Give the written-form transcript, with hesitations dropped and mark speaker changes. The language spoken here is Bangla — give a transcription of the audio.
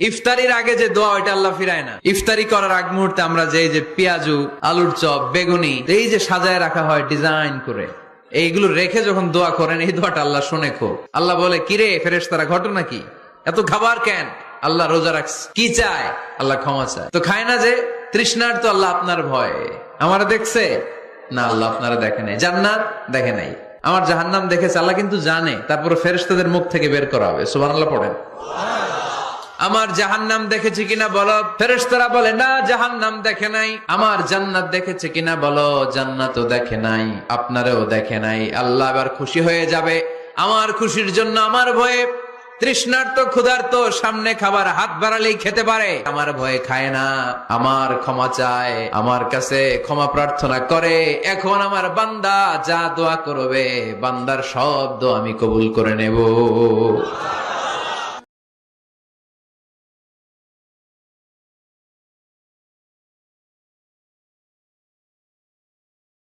Speaker 1: ইফতারির আগে যে দোয়া ওইটা আল্লাহ ফিরায় না। ইফতারি করার আগ মুহূর্তে আমরা যে পেঁয়াজু, আলুর চপ, বেগুনি এই যে সাজায় রাখা হয় ডিজাইন করে, এইগুলো রেখে যখন দোয়া করেন এই দোয়াটা আল্লাহ শুনে খুব। আল্লাহ বলে, কিরে ফেরেশতারা, ঘটনা কি? এত খাবার কেন? আল্লাহ রোজা রাখছে। কি চায়? আল্লাহ ক্ষমা চায়। তো খায় না যে তৃষ্ণার, তো আল্লাহ আপনার ভয়। আমারা দেখছে না, আল্লাহ আপনারা দেখে নাই। জান্নাত দেখে নাই, আমার জাহান্নাম দেখেছে আল্লাহ কিন্তু জানে। তারপরে ফেরেশতাদের মুখ থেকে বের করা হবে। সুবহানাল্লাহ পড়েন। আমার জাহান্নাম দেখেছি কিনা বলো। ফেরেশতারা বলে, না জাহান্নাম দেখে নাই। আমার জান্নাত দেখেছে কিনা বলো। জান্নাতও দেখে নাই, আপনারেও দেখে নাই। আল্লাহ এবার খুশি হয়ে যাবে। আমার খুশির জন্য আমার ভয়ে তৃষ্ণার্ত ক্ষুধার্ত সামনে খাবার হাত বাড়ালেই খেতে পারে, আমার ভয়ে খায় না। আমার ক্ষমা চায়, আমার কাছে ক্ষমা প্রার্থনা করে। এখন আমার বান্দা যা দোয়া করবে, বান্দার সব দোয়া আমি কবুল করে নেব।